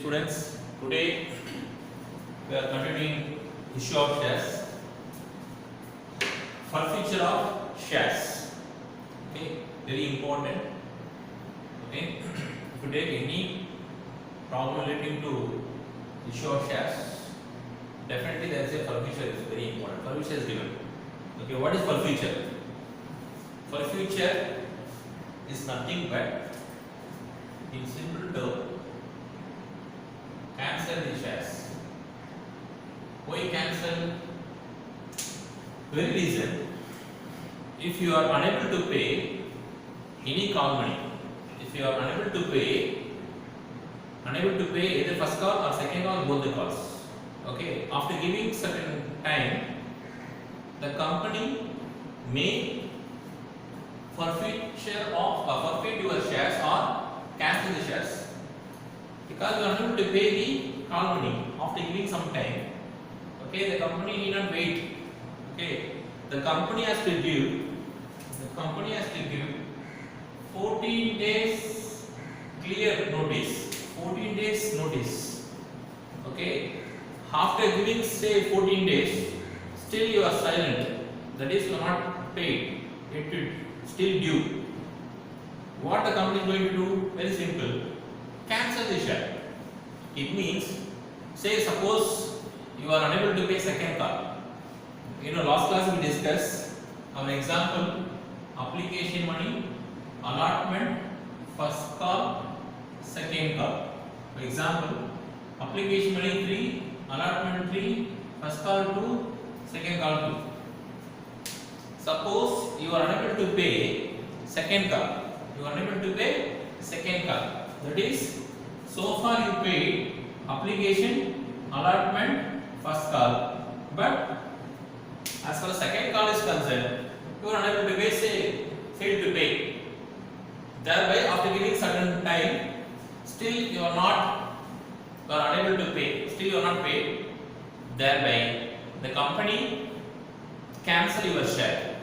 students, today we are continuing issue of shares. Forfeiture of shares. Okay, very important. Okay, if you take any problem relating to issue of shares, definitely there is a forfeiture is very important. Forfeiture is given. Okay, what is forfeiture? Forfeiture is nothing but, in simple term, cancel the shares. Why cancel? Very reason. If you are unable to pay any call money, if you are unable to pay either first call or second call, both the calls. Okay, after giving certain time, the company may forfeit your shares or cancel the shares because you are unable to pay the call money after giving some time. Okay, the company need not wait. Okay, the company has to give 14 days clear notice. 14 days notice. Okay, after giving say 14 days, still you are silent. That is, you are not paid. It is still due. What the company is going to do? Very simple. Cancel the share. It means, say suppose you are unable to pay second call. Last class we discussed an example: application money, allotment, first call, second call. For example, application money 3, allotment 3, first call 2, second call 2. Suppose you are unable to pay second call. That is, so far you paid application, allotment, first call, but as far as second call is concerned, you are unable to pay, say, failed to pay. Thereby, after giving certain time, still you are unable to pay. Still you are not paid. Thereby, the company cancel your share.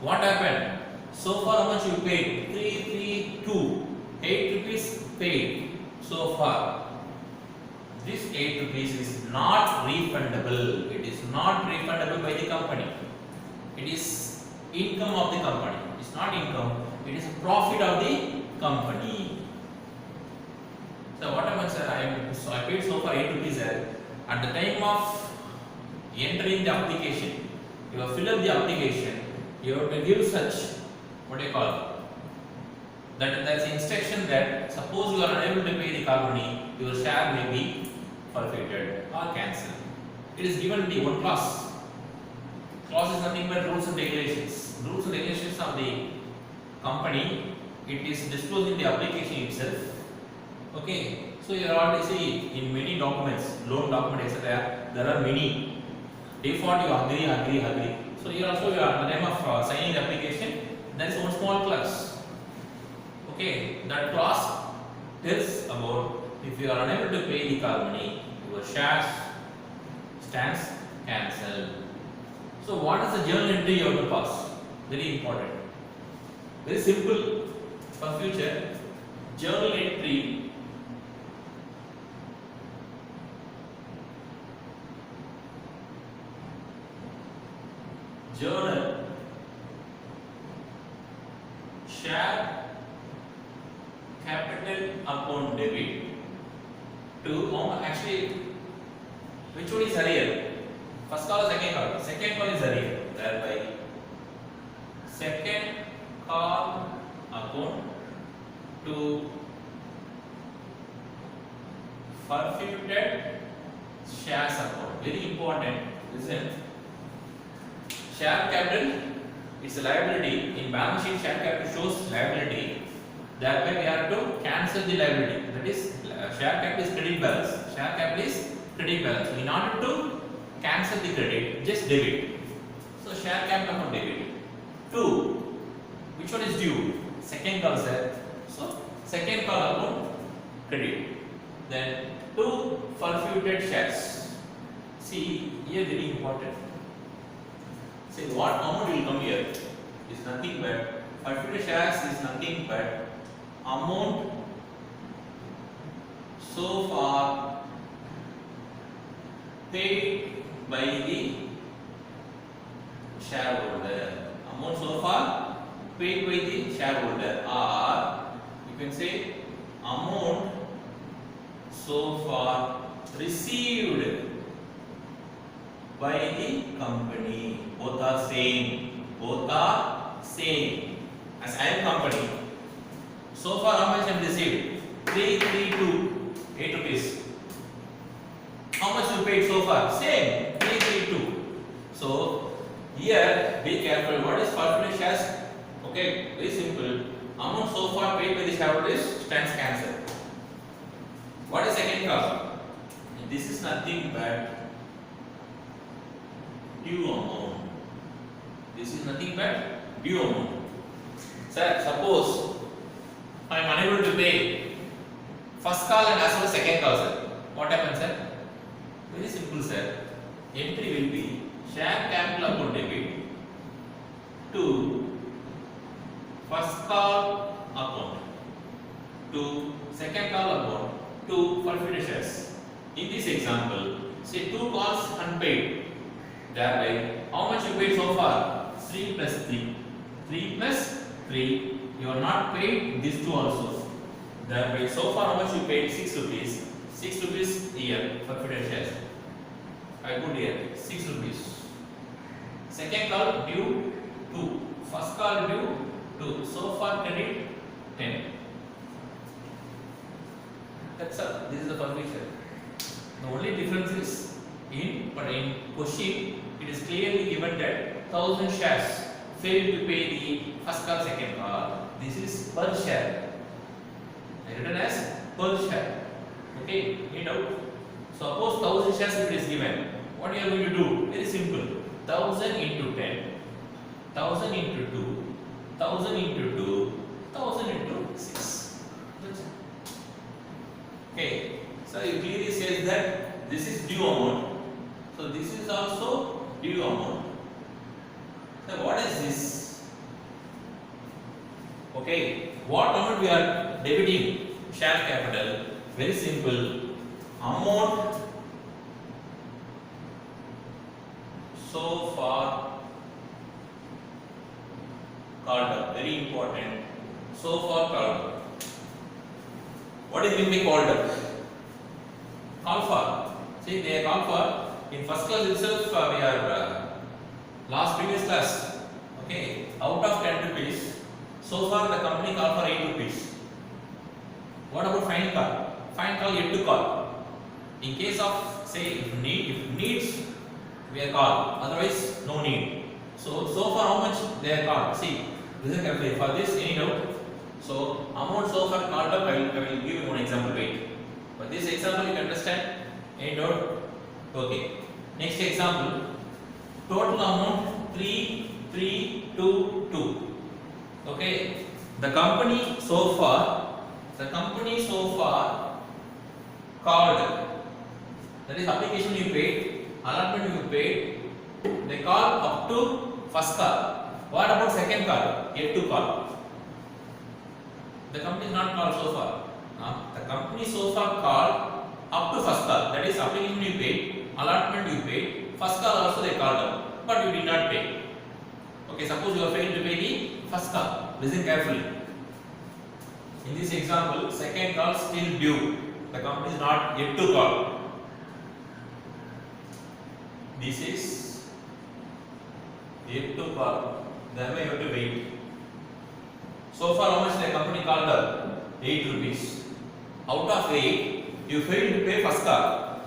What happened? So far, how much you paid? 332. 8 rupees paid so far. This 8 rupees is not refundable. It is not refundable by the company. It is income of the company. It is not income. It is a profit of the company. So what happens, sir? I paid so far 8 rupees. At the time of entering the application, you have filled up the application. You have to give such, what do you call? That there is instruction that suppose you are unable to pay the call money, your share may be forfeited or cancelled. It is given in the one clause. Clause is nothing but rules and regulations. Rules and regulations of the company. It is disclosed in the application itself. Okay, so you already see in many documents, loan document, etc. There are many. Default, you agree. So here also, at the time of signing the application, there is one small clause. Okay, that clause tells about if you are unable to pay the call money, your shares stands cancelled. So what is the journal entry you have to pass? Very important. Very simple for future. Journal entry. Journal share capital account debit to actually, which one is earlier? First call or second call? Second call is earlier. Thereby, second call account to forfeited shares account. Very important. Listen. Share capital, it's a liability. In balance sheet, share capital shows liability. Thereby, we have to cancel the liability. That is, share capital is credit balance. Share capital is credit balance. So in order to cancel the credit, just debit. So share capital account debit. 2. Which one is due? Second call, sir. So second call account credit. Then 2 forfeited shares. See, here very important. See what amount will come here is nothing but forfeited shares is nothing but amount so far paid by the shareholder. Amount so far paid by the shareholder, or you can say amount so far received by the company. Both are same. Both are same. As I am company, so far how much I have received? 332, 8 rupees. How much you paid so far? Same, 332. So here be careful. What is forfeited shares? Okay, very simple. Amount so far paid by the shareholders stands cancelled. What is second cause? This is nothing but due amount. This is nothing but due amount. Sir, suppose I am unable to pay first call and as well as second call, sir. What happens, sir? Very simple, sir. Entry will be share capital account debit to first call account to second call account to forfeited shares. In this example, say 2 calls unpaid. Thereby, how much you paid so far? 3 plus 3. 3 plus 3. You are not paid these 2 also. Thereby, so far how much you paid? 6 rupees. 6 rupees here for forfeited shares. I put here 6 rupees. Second call due 2. First call due 2. So far credit 10. That's all. This is the forfeiture. The only difference is in question it is clearly given that 1000 shares failed to pay the first call, second call. This is per share. I written as per share. Okay, any doubt? Suppose 1000 shares if it is given. What you are going to do? Very simple. 1000 into 10, 1000 into 2, 1000 into 2, 1000 into 6. That's it. Okay, so it clearly says that this is due amount. So this is also due amount. So what is this? Okay, what amount we are debiting? Share capital. Very simple. Amount so far called up. Very important. So far called up. What is meant by called up? Call for. See, they are called for. In first class itself, we are last previous class. Okay, out of 10 rupees, so far the company called for 8 rupees. What about final call? Final call yet to call. In case of say if needs, we are called. Otherwise, no need. So far how much they are called? See, listen carefully. For this, any doubt? So amount so far called up. I will give you one example. Wait. For this example, you can understand. Any doubt? Okay. Next example. Total amount 3322. Okay. The company so far called. That is application you paid, allotment you paid. They call up to first call. What about second call? Yet to call. The company is not called so far. The company so far called up to first call. That is application you paid, allotment you paid, first call also they called up, but you did not pay. Okay, suppose you are failing to pay the first call. Listen carefully. In this example, second call still due. The company is not yet to call. This is yet to call. Thereby you have to wait. So far, how much the company called up? 8 rupees. Out of 8, you failed to pay first call.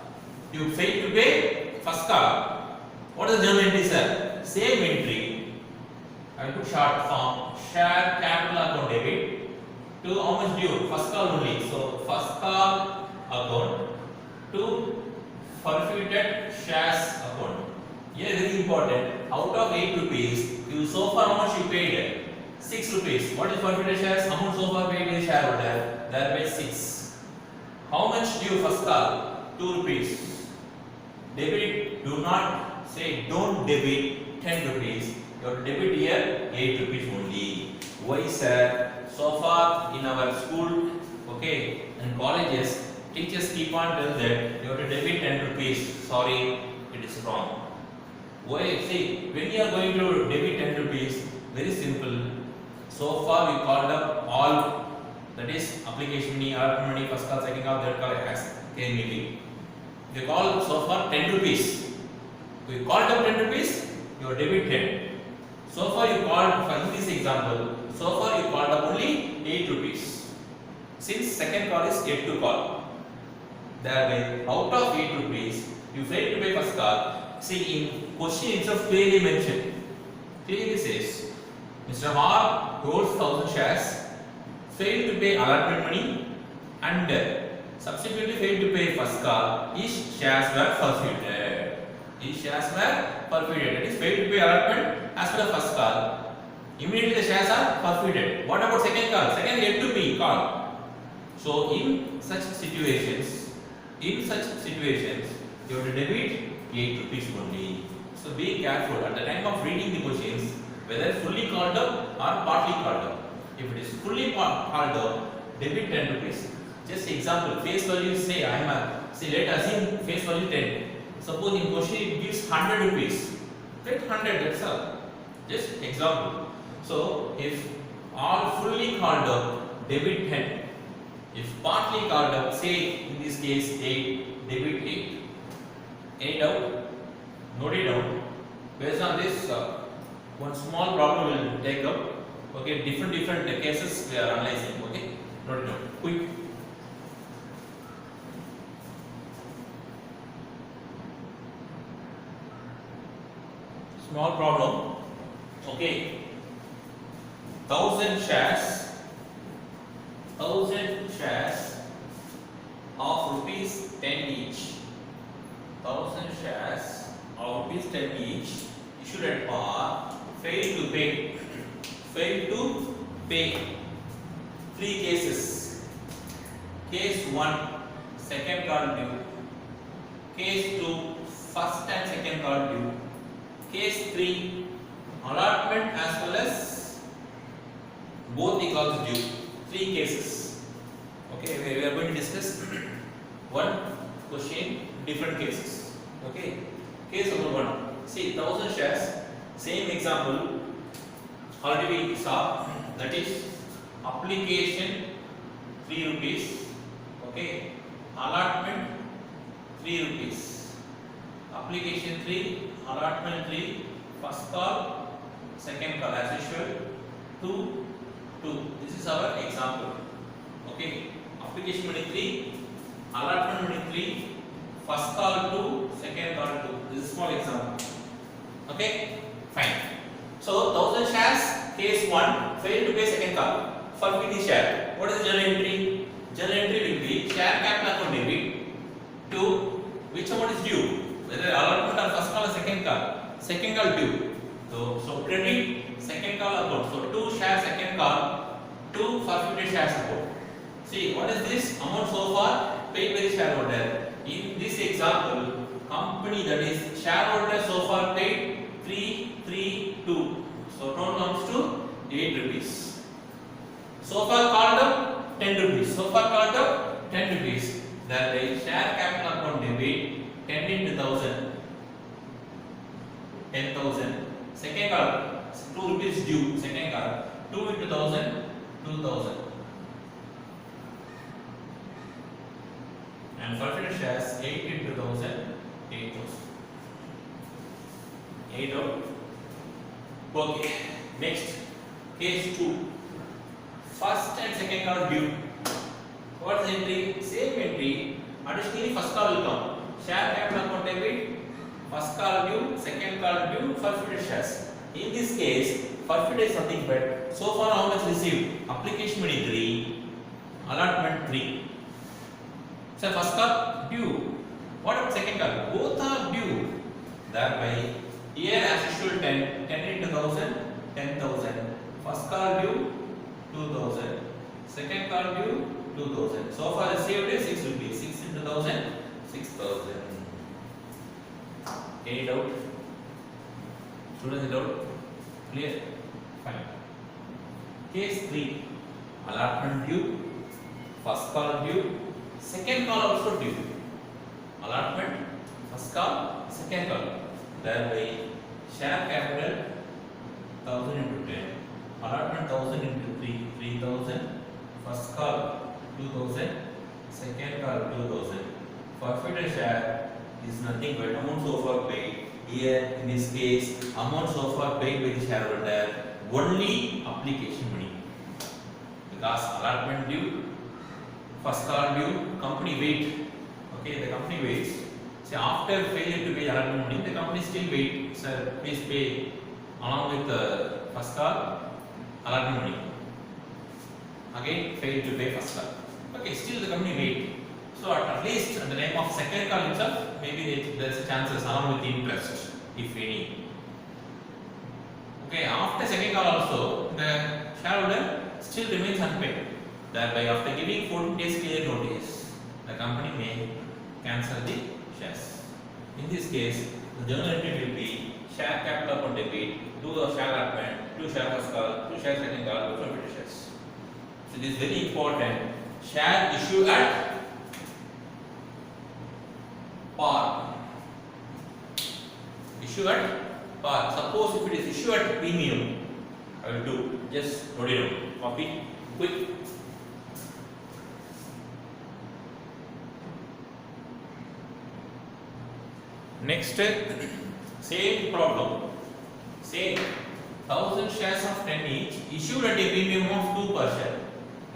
You failed to pay first call. What is the journal entry, sir? Same entry. I will put short form. Share capital account debit to how much due? First call only. So first call account to forfeited shares account. Here very important. Out of 8 rupees, you so far how much you paid? 6 rupees. What is forfeited shares? Amount so far paid by shareholder. Thereby 6. How much due first call? 2 rupees. Debit. Do not say don't debit 10 rupees. You have to debit here 8 rupees only. Why, sir? So far in our school, okay, and colleges, teachers keep on telling that you have to debit 10 rupees. Sorry, it is wrong. Why? See, when you are going to debit 10 rupees, very simple. So far we called up all, that is application money, allotment money, first call, second call, third call, as KMEB. You call so far 10 rupees. We called up 10 rupees, you are debit 10. So far you called, for this example, so far you called up only 8 rupees. Since second call is yet to call. Thereby, out of 8 rupees, you failed to pay first call. See, in question itself clearly mentioned. Clearly says, Mr. R holds 1000 shares, failed to pay allotment money, and subsequently failed to pay first call. His shares were forfeited. His shares were forfeited. That is, failed to pay allotment as well as first call. Immediately the shares are forfeited. What about second call? Second yet to be called. So in such situations, you have to debit 8 rupees only. So be careful at the time of reading the questions, whether fully called up or partly called up. If it is fully called up, debit 10 rupees. Just example, face value say let us assume face value 10. Suppose in question it gives 100 rupees. Take 100, that's all. Just example. So if all fully called up, debit 10. If partly called up, say in this case 8, debit 8. 8 out, note it down. Based on this, one small problem will take up. Okay, different cases we are analyzing. Okay, note it down. Quick. Small problem. Okay, 1000 shares of rupees 10 each. 1000 shares of rupees 10 each issued at par, failed to pay. Three cases. Case 1, second call due. Case 2, first and second call due. Case 3, allotment as well as both the calls due. 3 cases. Okay, we are going to discuss one question, different cases. Okay, case number 1. See, 1000 shares. Same example already we saw. That is application 3 rupees. Okay, allotment 3 rupees. Application 3, allotment 3. First call, second call as usual. 2. This is our example. Okay, application money 3, allotment money 3, first call 2, second call 2. This is small example. Okay, fine. So 1000 shares, case 1, failed to pay second call. Forfeit the share. What is the journal entry? Journal entry will be share capital account debit to which amount is due, whether allotment or first call or second call. Second call due. So credit second call account. So 2 shares second call, 2 forfeited shares account. See, what is this amount so far paid by the shareholder? In this example, company, that is shareholder so far paid 332. So total comes to 8 rupees. So far called up 10 rupees. So far called up 10 rupees. That is share capital account debit 10 into 1000. 10,000. Second call 2 rupees due. Second call 2 into 1000, 2000. And forfeited shares 8 into 1000, 8,000. 8 out. Okay. Next, case 2. First and second call due. What is the entry? Same entry. Additionally, first call will come. Share capital account debit. First call due, second call due, forfeited shares. In this case, forfeited is nothing but so far how much received? Application money 3, allotment 3. So first call due. What about second call? Both are due. Thereby, here as usual 10 into 1000, 10,000. First call due 2000. Second call due 2000. So far received is 6 rupees. 6 into 1000, 6,000. Any doubt? Students, doubt? Clear? Fine. Case 3. Allotment due, first call due, second call also due. Allotment, first call, second call. Thereby, share capital 1000 into 10. Allotment 1000 into 3, 3000. First call 2000. Second call 2000. Forfeited share is nothing but amount so far paid. Here, in this case, amount so far paid by the shareholder only application money. Because allotment due, first call due, company wait. Okay, the company waits. So after failure to pay allotment money, the company still wait. Sir, please pay along with the first call allotment money. Again, failed to pay first call. Okay, still the company wait. So at least in the name of second call itself, maybe there is a chances along with interest, if any. Okay, after second call also, the shareholder still remains unpaid. Thereby, after giving 14 days clear notice, the company may cancel the shares. In this case, the journal entry will be share capital upon debit, 2 share allotment, 2 share first call, 2 share second call, 2 forfeited shares. So this is very important. Share issue at par. Issue at par. Suppose if it is issue at premium, I will do just note it down. Copy quick. Next, same problem. Same 1000 shares of 10 each issued at a premium of 2 per share.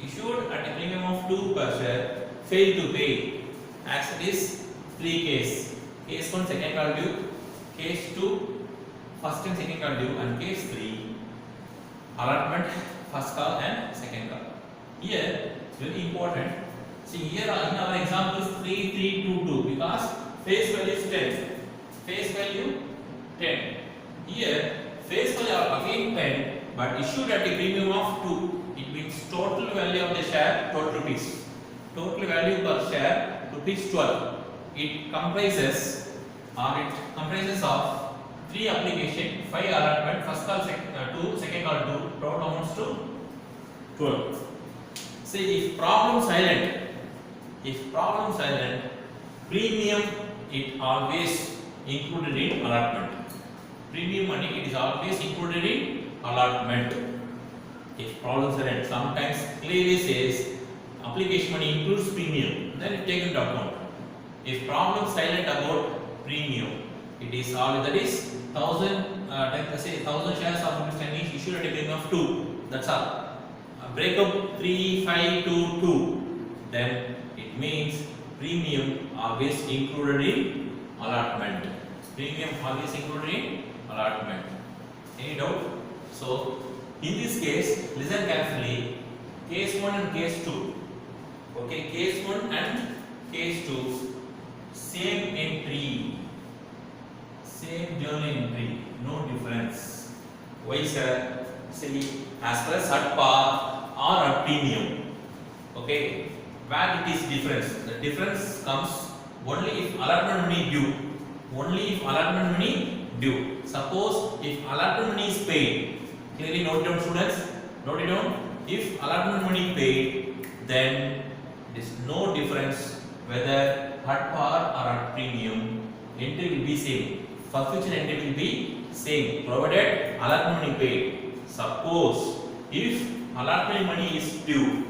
Issued at a premium of 2 per share, failed to pay. As it is 3 case. Case 1 second call due, case 2 first and second call due, and case 3 allotment first call and second call. Here it's very important. See here in our example 3322 because face value is 10. Face value 10. Here face value are again 10 but issued at a premium of 2. It means total value of the share 12 rupees. Total value per share rupees 12. It comprises of 3 application, 5 allotment, first call 2, second call 2, total amounts to 12. See if problem silent, premium it always included in allotment. Premium money it is always included in allotment. If problem silent, sometimes clearly says application money includes premium, then it taken into account. If problem silent about premium, it is all that is 1000 say 1000 shares of rupees 10 each issued at a premium of 2. That's all. Break up 3, 5, 2, 2. Then it means premium always included in allotment. Premium always included in allotment. Any doubt? So in this case, listen carefully. Case 1 and case 2. Okay, case 1 and case 2, same entry, same journal entry, no difference. Why sir? See, as far as at par or at premium, okay, where it is difference. The difference comes only if allotment money due. Only if allotment money due. Suppose if allotment money is paid, clearly note down students, note it down. If allotment money paid, then there is no difference whether at par or at premium. Entry will be same. For future entry will be same provided allotment money paid. Suppose if allotment money is due,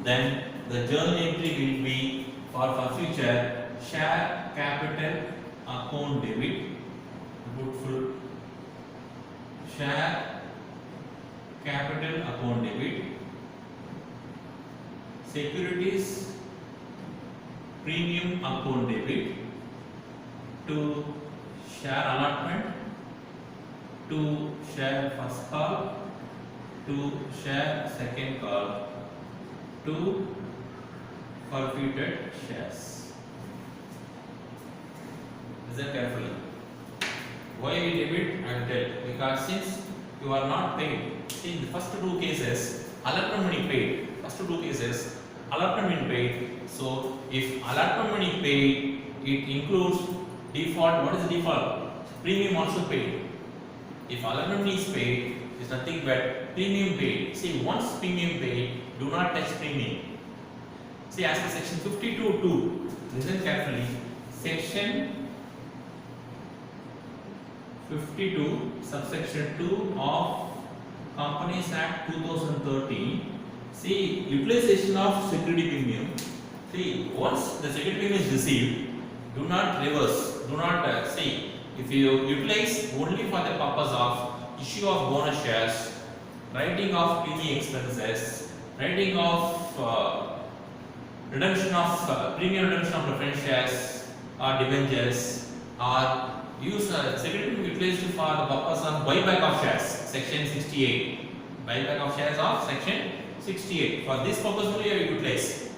then the journal entry will be for future share capital account debit, full share capital account debit, securities premium account debit, to share allotment, to share first call, to share second call, to forfeited shares. Listen carefully. Why we debit? I will tell. Because since you are not paid, see in the first 2 cases, allotment money paid. First 2 cases, allotment money paid. So if allotment money paid, it includes default. What is the default? Premium also paid. If allotment money is paid, it's nothing but premium paid. See, once premium paid, Do not touch premium. See, as per section 52(2), listen carefully. Section 52, subsection 2 of Companies Act 2013. See, utilization of security premium. See, once the security premium is received, do not reverse. Do not see. If you utilize only for the purpose of issue of bonus shares, writing of premium expenses, writing of redemption of premium redemption of preference shares or debentures, or use security utilized for the purpose of buyback of shares, section 68. Buyback of shares of section 68. For this purpose only you utilize.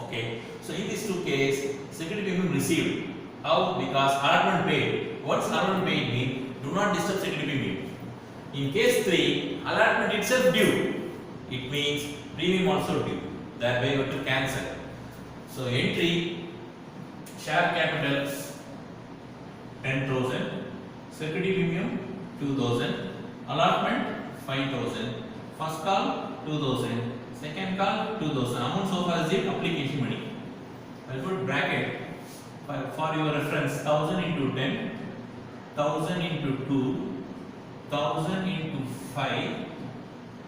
Okay. So in these two cases, security premium received. How? Because allotment paid. What's allotment paid mean? Do not disturb security premium. In case 3, allotment itself due. It means premium also due. Thereby you have to cancel. So entry, share capital 10,000, security premium 2,000, allotment 5,000, first call 2,000, second call 2,000. Amount so far as the application money. I will put bracket for your reference 1,000 into 10, 1,000 into 2, 1,000 into 5,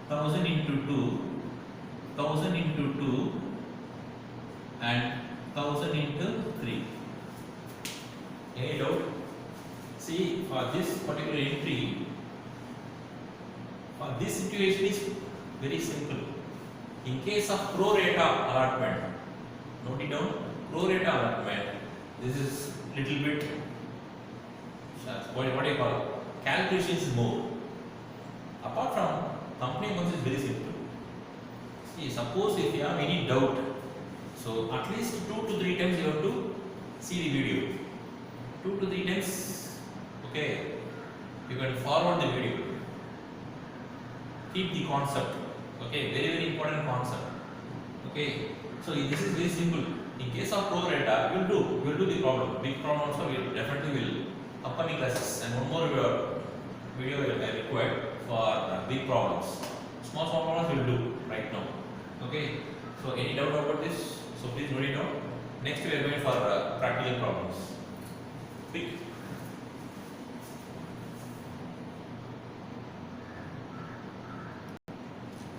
1,000 into 2, 1,000 into 2, and 1,000 into 3. Any doubt? See, for this particular entry, for this situation is very simple. In case of pro rata allotment, note it down, pro rata allotment, this is little bit, what do you call it? Calculation is more. Apart from company accounts is very simple. See, suppose if you have any doubt, so at least 2 to 3 times you have to see the video. 2 to 3 times, okay, you can forward the video. Keep the concept, okay, very important concept. Okay, so this is very simple. In case of pro rata, we will do the problem. Big problem also we definitely will. Upcoming classes and one more video will be required for big problems. Small problems we will do right now. Okay, so any doubt about this? So please note it down. Next we are going for practical problems. Quick.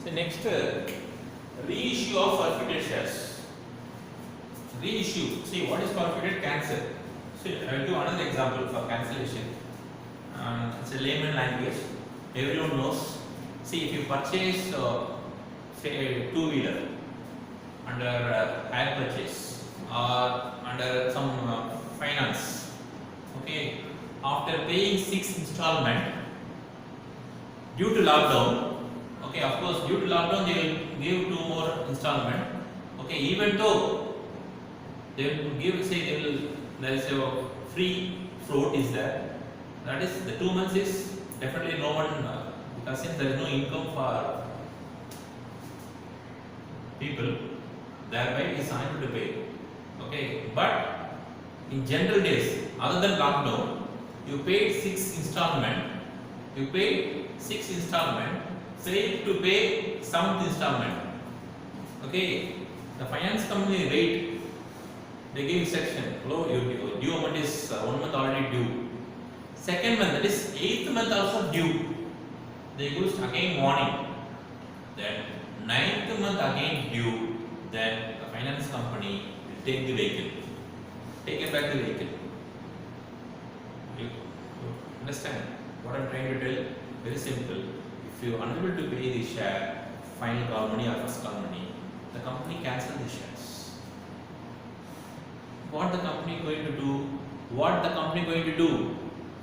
So next, reissue of forfeited shares. Reissue. See, what is forfeited? Cancel. See, I will do another example for cancellation. It's a layman language. Everyone knows. See, if you purchase, say, a two-wheeler under hire purchase or under some finance, okay, after paying 6 installment due to lockdown, okay, of course, due to lockdown they will give 2 more installment, okay, even though they will give, say, there is a free float is there, that is the 2 months is definitely no one, because since there is no income for people, thereby is unable to pay. Okay, but in general days, other than lockdown, you paid 6 installment, failed to pay 7th installment. Okay, the finance company rate, they give section, hello, your due amount is 1 month already due. Second month, that is 8th month also due. They give again warning. Then 9th month again due. Then the finance company will take the vehicle. Take it back the vehicle. You understand what I am trying to tell? Very simple. If you are unable to pay the share, final call money or first call money, the company cancel the shares. What the company going to do?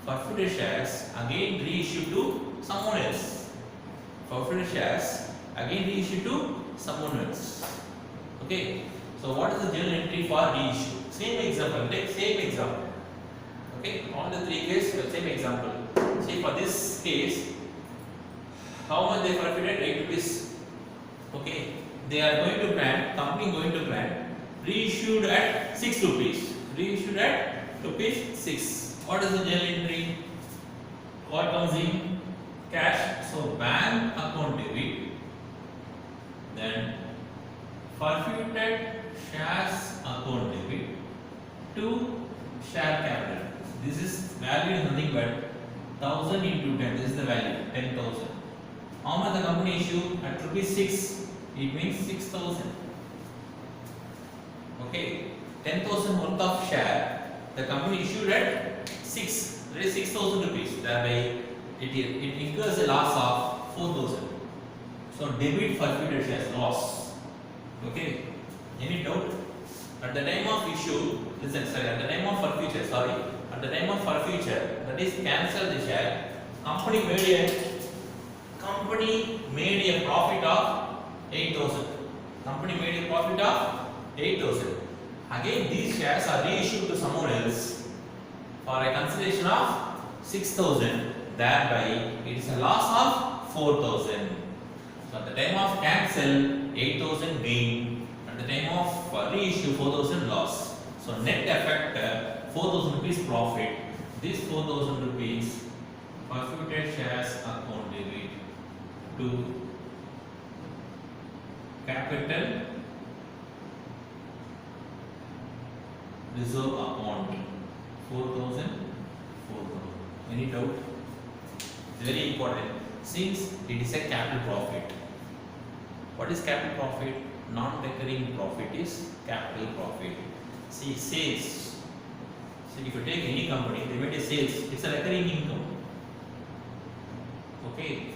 Forfeited shares again reissue to someone else. Forfeited shares again reissue to someone else. Okay. So what is the journal entry for reissue? Same example. Take same example. Okay. All the 3 cases, same example. See, for this case, how much they forfeited? 8 rupees. Okay. They are going to grant, company going to grant, reissued at 6 rupees. Reissued at rupees 6. What is the journal entry? What comes in? Cash. So bank account debit. Then forfeited shares account debit to share capital. This is value is nothing but 1000 into 10. This is the value 10,000. How much the company issue at rupees 6? It means 6,000. Okay, 10,000 worth of share the company issued at 6. That is 6,000 rupees. Thereby it incurs a loss of 4,000. So debit forfeited shares loss. Okay, any doubt? At the time of issue, at the time of forfeiture, at the time of forfeiture, that is cancel the share, company made a profit of 8,000. Company made a profit of 8,000. Again, these shares are reissued to someone else for a consideration of 6,000. Thereby, it is a loss of 4,000. So at the time of cancel, 8,000 gain. At the time of reissue, 4,000 loss. So net effect 4,000 rupees profit. This 4,000 rupees forfeited shares account debit to capital reserve account 4,000. Any doubt? It's very important since it is a capital profit. What is capital profit? Non-recurring profit is capital profit. See, sales. So if you take any company, they made a sales, it's a recurring income. Okay.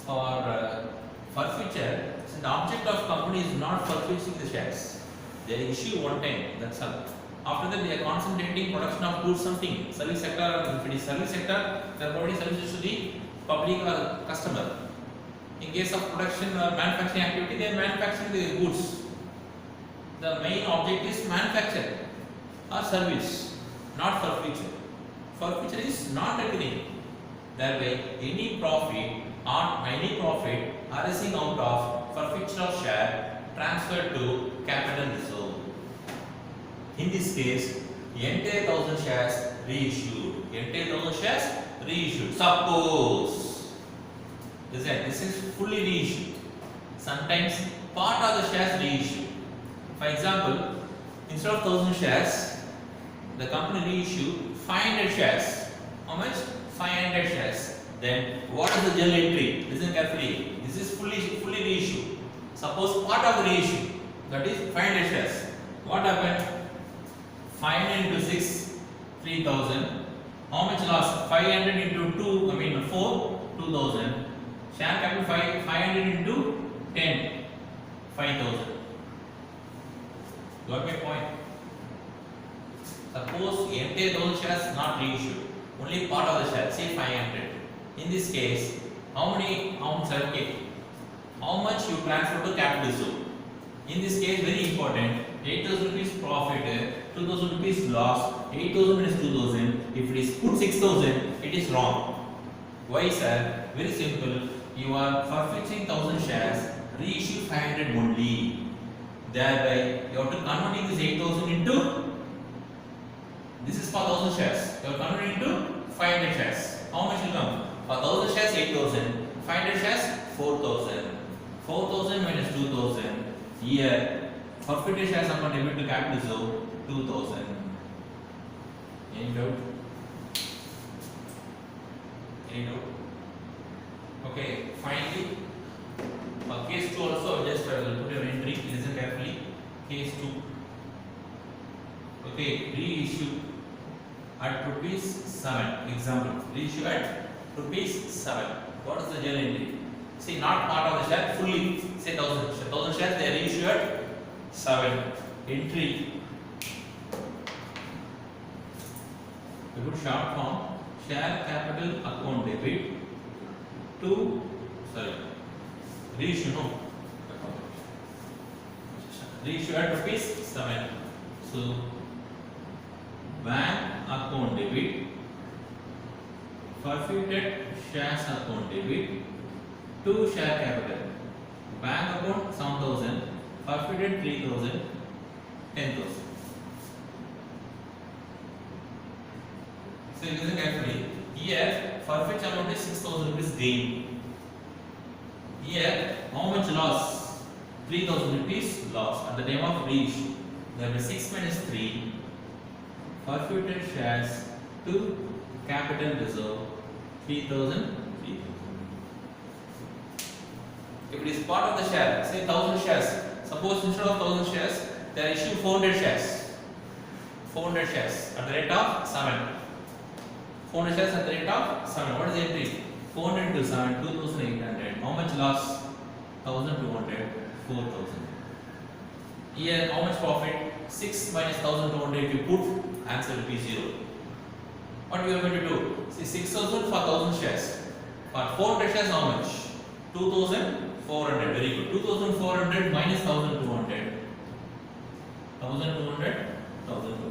Or forfeiture, so the object of company is not forfeiting the shares. They issue one time, that's all. After that, they are concentrating production of goods, something. Service sector, if it is service sector, they are providing services to the public or customer. In case of production or manufacturing activity, they are manufacturing the goods. The main object is manufacture or service, not forfeiture. Forfeiture is not recurring. Thereby, any profit arising out of forfeiture of share transferred to capital reserve. In this case, entire 1,000 shares reissued. Suppose this is fully reissued. Sometimes part of the shares reissued. For example, instead of 1,000 shares, the company reissued 500 shares. How much? 500 shares. Then what is the journal entry? Listen carefully. This is fully reissued. Suppose part of the reissue, that is 500 shares. What happened? 500 into 6, 3,000. How much loss? 500 into 4, 2,000. Share capital 500 into 10, 5,000. Got my point? Suppose entire 1,000 shares not reissued, only part of the share, say 500. In this case, how much you transfer to capital reserve? In this case, very important, 8,000 rupees profit, 2,000 rupees loss, 8,000 minus 2,000. If it is put 6,000, it is wrong. Why, sir? Very simple. You are forfeiting 1,000 shares, reissue 500 only. Thereby, you have to convert this 8,000 into. This is for 1,000 shares. You are converting into 500 shares. How much will come? For 1,000 shares, 8,000. 500 shares, 4,000. 4,000 minus 2,000. Here, forfeited shares account debit to capital reserve 2,000. Any doubt? Okay, finally, for case 2 also, just put your entry, listen carefully. Case 2. Okay, reissue at rupees 7. Example, reissue at rupees 7. What is the journal entry? See, not part of the share, fully, say 1,000 shares, they are reissued at 7. Entry. We put short form, share capital account debit to, reissue, reissue at rupees 7. So, bank account debit, forfeited shares account debit to share capital. Bank account 7,000, forfeited 3,000, 10,000. So listen carefully. Here forfeit amount is 6,000 rupees gain. Here how much loss? 3,000 rupees loss at the time of reissue. There will be 6 minus 3 forfeited shares to capital reserve 3,000. If it is part of the share, say 1,000 shares. Suppose instead of 1,000 shares, they are issued 400 shares. 400 shares at the rate of 7. 400 shares at the rate of 7. What is the entry? 400 into 7, 2,800. How much loss? 1,200, 4,000. Here, how much profit? 6 minus 1,200. If you put, answer will be 0. What we are going to do? See, 6,000 for 1,000 shares. For 400 shares, how much? 2,400. Very good. 2,400 minus 1,200. 1,200, 1,200.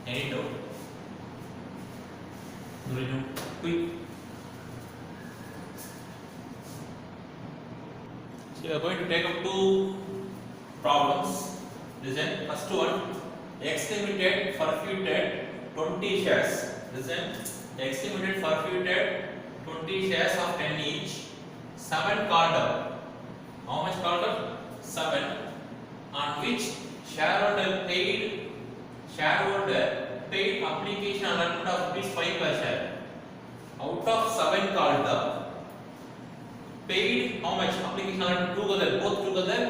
Any doubt? Do we know? Quick. So we are going to take up two problems. Listen, first one, X limited forfeited 20 shares. Listen, X limited forfeited 20 shares of 10 each. 7 called up. How much called up? 7. On which shareholder paid application allotment of rupees 5 per share. Out of 7 called up, paid how much? Application allotment together, both together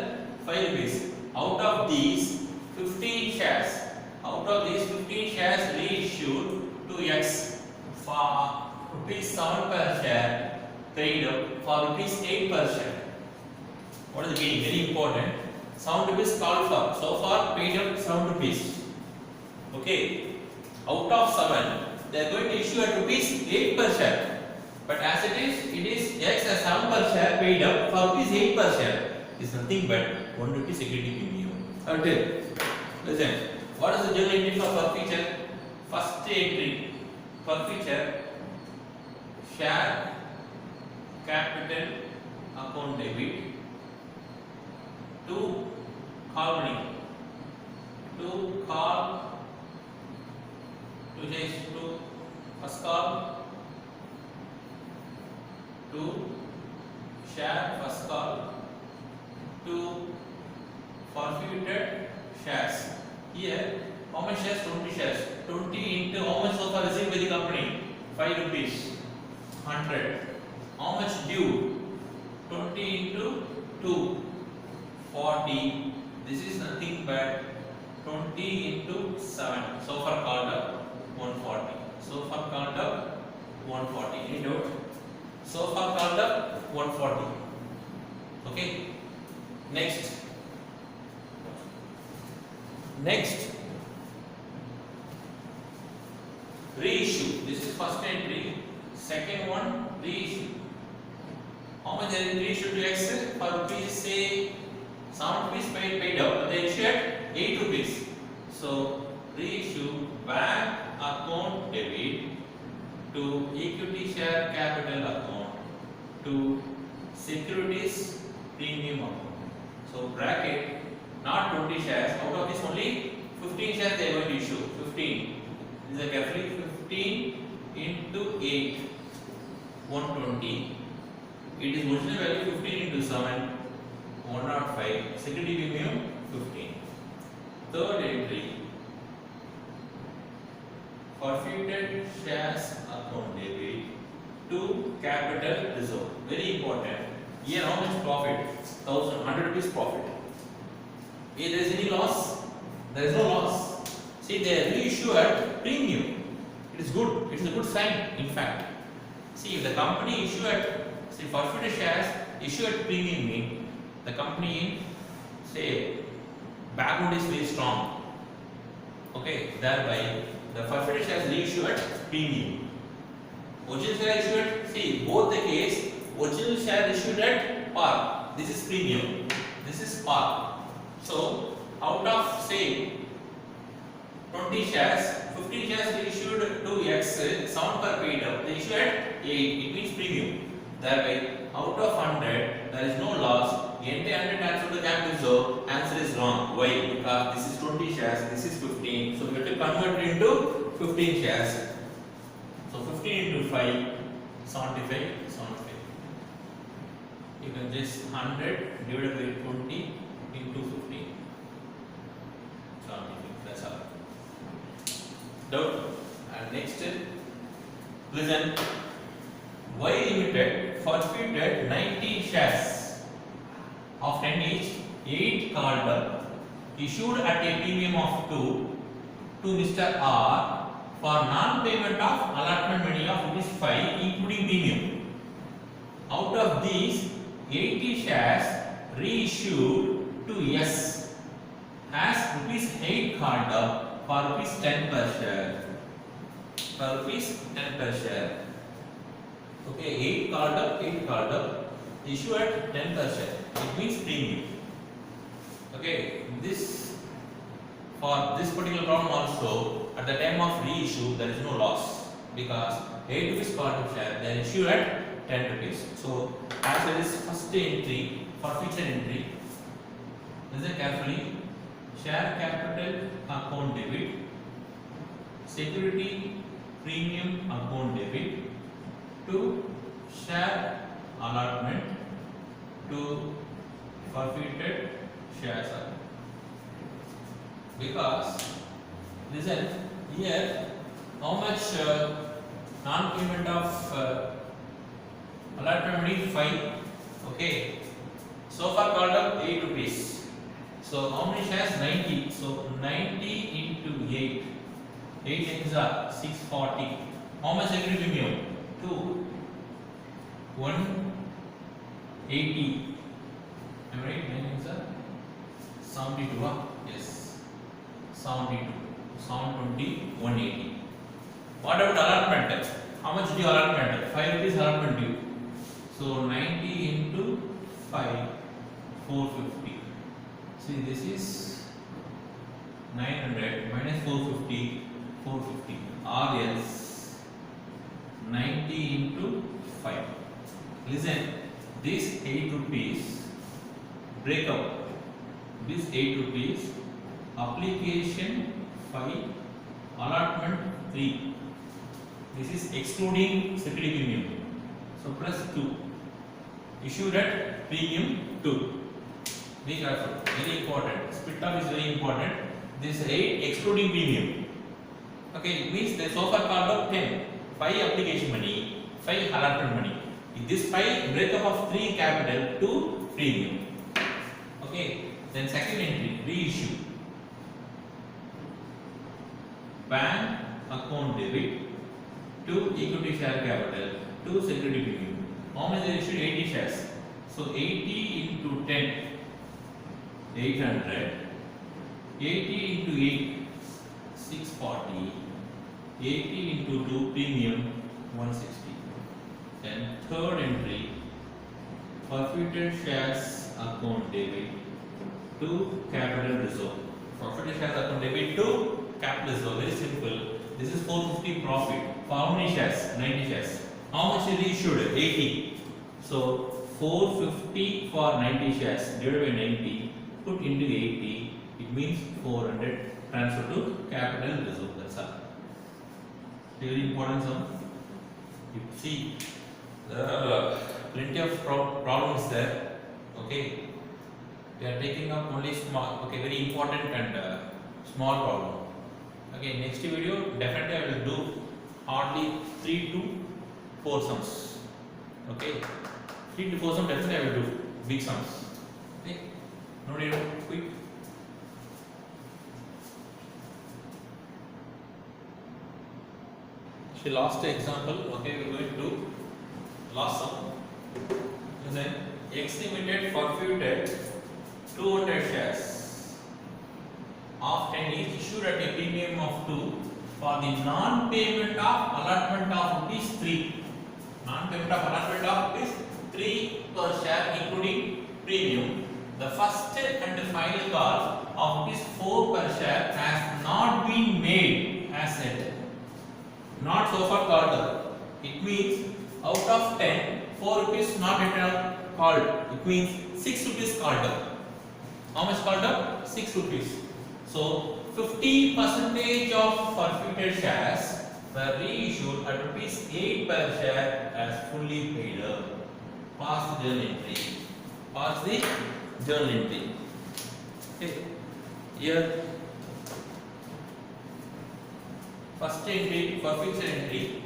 5 rupees. Out of these 15 shares, reissued to X for rupees 7 per share, paid up for rupees 8 per share. What is the meaning? Very important. 7 rupees called for. So far paid up 7 rupees. Okay. Out of 7, they are going to issue at rupees 8 per share. But as it is X as 7 per share paid up for rupees 8 per share. It is nothing but 1 rupee security premium. Okay. Listen. What is the journal entry for forfeiture? First entry. Forfeiture. Share capital account debit to call money. To call to first call to share first call to forfeited shares. Here, how much shares? 20 shares. 20 into how much so far received by the company? 5 rupees. 100. How much due? 20 into 2. 40. This is nothing but 20 into 7. So far called up 140. So far called up 140. Any doubt? So far called up 140. Okay. Next. Reissue. This is first entry. Second one, reissue. How much they reissue to X for rupees? Say 7 rupees paid up. They issue at 8 rupees. So reissue bank account debit to equity share capital account to securities premium account. So bracket, not 20 shares. Out of this only 15 shares they are going to issue. 15. This is carefully 15 into 8. 120. It is original value 15 into 7. 105. Security premium 15. Third entry. Forfeited shares account debit to capital reserve. Very important. Here how much profit? 1,100 rupees profit. Here there is any loss? There is no loss. See, they reissue at premium. It is good. It is a good sign. In fact, see, if the company issue at forfeited shares issue at premium mean the company say background is very strong. Okay, thereby the forfeited shares reissue at premium. Original share issued at, see, both the case original share issued at par. This is premium. This is par. So out of say 20 shares, 15 shares reissued to X, 7 per paid up. They issue at 8. It means premium. Thereby, out of 100, there is no loss. The entire 100 transferred to capital reserve. Answer is wrong. Why? Because this is 20 shares, this is 15. So we have to convert it into 15 shares. So 15 into 5, 75, 75. you can just 100 divided by 20 into 15. That's all. Doubt? And next, listen. Y Limited forfeited 90 shares of 10 each, 8 called issued at a premium of 2 to Mr. R for non-payment of allotment money of rupees 5 including premium. Out of these, 80 shares reissued to S as rupees 8 called for rupees 10 per share. For rupees 10 per share. Okay, 8 called up, issue at 10 per share. It means premium. Okay, this for this particular problem also, at the time of reissue, there is no loss because 8 rupees called up share, they are issued at 10 rupees. So, as there is first entry, for future entry, listen carefully. Share capital account debit, security premium account debit to share allotment to forfeited shares. Because listen here, how much non-payment of allotment money 5. Okay, so far called up 8 rupees. So how many shares? 90. So 90 into 8. 8 is 640. How much security premium? 2. 180. Am I right? 9 is 72. Yes. 72. 720. 180. What about allotment? How much due allotment? 5 rupees allotment due. So 90 into 5. 450. See, this is 900 minus 450. 450. Or else 90 into 5. Listen, this 8 rupees break up. This 8 rupees, application 5, allotment 3. This is excluding security premium. So plus 2. Issued at premium 2. Be careful, very important. Split up is very important. This 8 excluding premium. Okay, it means the so far called up 10. 5 application money, 5 allotment money. This 5 breakup of 3 capital to premium. Okay, then second entry, reissue. Bank account debit to equity share capital to security premium. How many they issued? 80 shares. So 80 into 10, 800. 80 into 8, 640. 80 into 2, premium 160. Then third entry, forfeited shares account debit to capital reserve. Forfeited shares account debit to capital reserve. Very simple. This is 450 profit. For how many shares? 90 shares. How much is reissued? 80. So 450 for 90 shares divided by 90 put into 80. It means 400 transfer to capital reserve. That's all. Very important sum. You see, there are plenty of problems there. Okay, we are taking up only small. Okay, very important and small problem. Okay, next video definitely I will do hardly 3 to 4 sums. Okay, 3 to 4 sums definitely I will do big sums. Okay, no need quick. The last example, okay, we are going to last sum. Then X Limited forfeited 200 shares of 10 each issued at a premium of 2 for the non-payment of allotment of rupees 3. Non-payment of allotment of rupees 3 per share including premium. The first and the final call of rupees 4 per share has not been made as said. Not so far called. It means out of 10, 4 rupees not yet called. It means 6 rupees called up. How much called up? 6 rupees. So 50% of forfeited shares were reissued at rupees 8 per share as fully paid up. Pass the journal entry. Pass the journal entry. Okay. Here, first entry for future entry.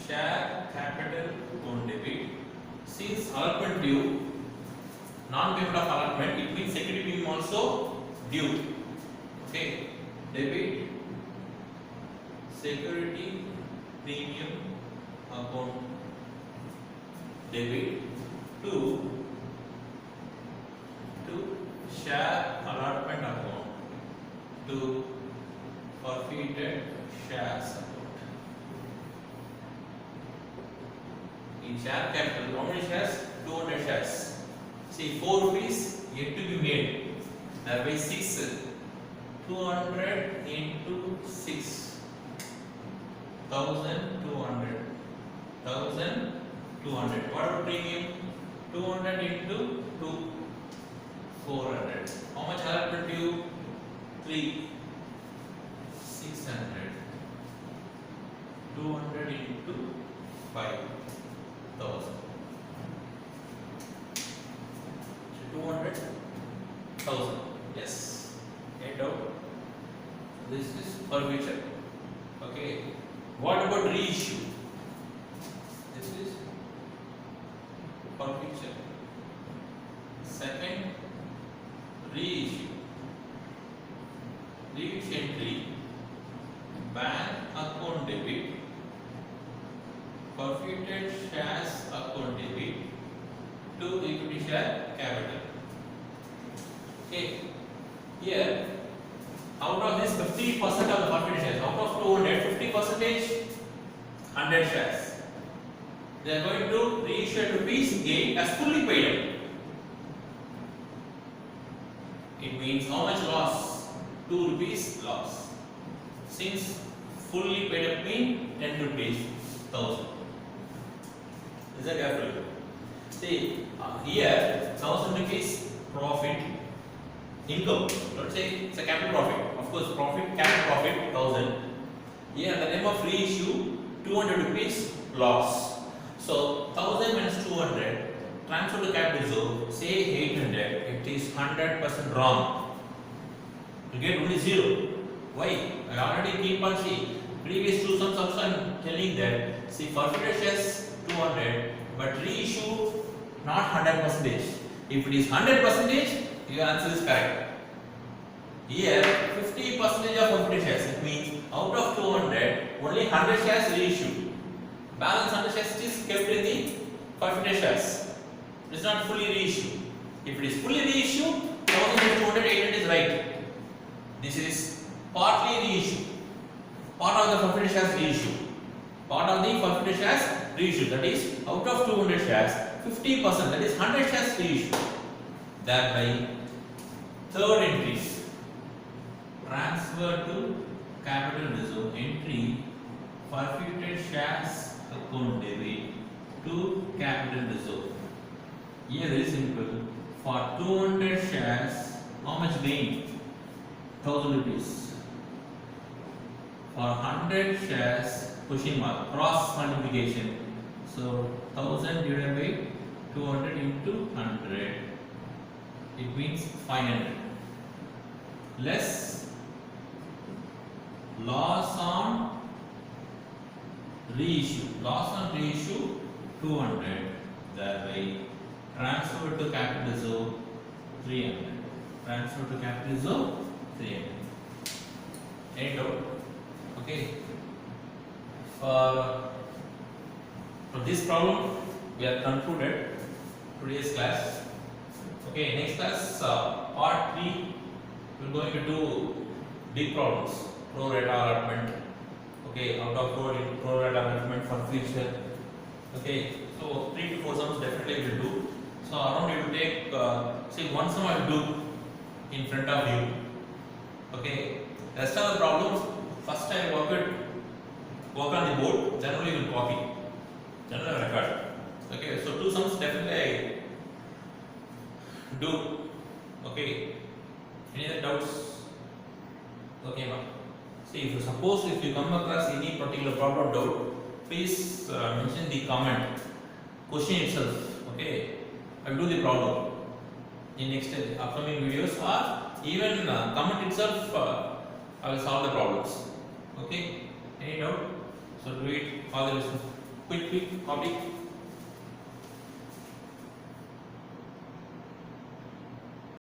Share capital on debit. Since allotment due, non-payment of allotment, it means security premium also due. Okay, debit security premium account debit to share allotment account to forfeited shares account. In share capital, how many shares? 200 shares. See, 4 rupees yet to be made. Thereby 6. 200 into 6. 1200. 1200. What about premium? 200 into 2. 400. How much allotment due? 3. 600. 200 into 5. 1000. 200,000. Yes. Get out. This is per future. Okay. What about reissue? This is per future. Second, reissue. Reissue entry. Bank account debit. Forfeited shares account debit to equity share capital. Okay. Here, out of this 50% of the forfeited shares, out of 200, 50%, 100 shares. They are going to reissue at rupees 8 as fully paid up. It means how much loss? 2 rupees loss. Since fully paid up means 10 rupees, 1000. Is that careful? See, here 1000 rupees profit income. Let's say it's a capital profit. Of course, capital profit 1000. Here, the name of reissue 200 rupees loss. So 1000 minus 200 transfer to capital reserve. Say 800. It is 100% wrong. You get only 0. Why? I already keep on see. Previous two sums also I am telling that. See, forfeited shares 200, but reissue not 100%. If it is 100%, your answer is correct. Here, 50% of forfeited shares. It means out of 200, only 100 shares reissued. Balance 100 shares is kept in the forfeited shares. It is not fully reissued. If it is fully reissued, 1200, 800 is right. This is partly reissued. Part of the forfeited shares reissued. Part of the forfeited shares reissued. That is, out of 200 shares, 50%, that is 100 shares reissued. Thereby, third entry, transfer to capital reserve entry, forfeited shares account debit to capital reserve. Here very simple. For 200 shares, how much gain? 1000 rupees. For 100 shares, question mark, cross multiplication. So 1000 divided by 200 into 100. It means 500. Less loss on reissue. Loss on reissue 200. Thereby transfer to capital reserve 300. Transfer to capital reserve 300. Any doubt? Okay. For this problem, we have concluded today's class. Okay, next class, part 3, we are going to do big problems, pro rata allotment. Okay, out of pro rata allotment for future. Okay, so 3 to 4 sums definitely we will do. So around you will take, say one sum I will do in front of you. Okay, rest of the problems, first I work on the board, generally you will copy, generally record. Okay, so 2 sums definitely I do. Okay, any other doubts? Okay, ma'am. See, if you suppose if you come across any particular problem doubt, please mention the comment question itself. Okay, I will do the problem in next upcoming videos, or even comment itself. I will solve the problems. Okay, any doubt? So do it all the way. Quick, copy.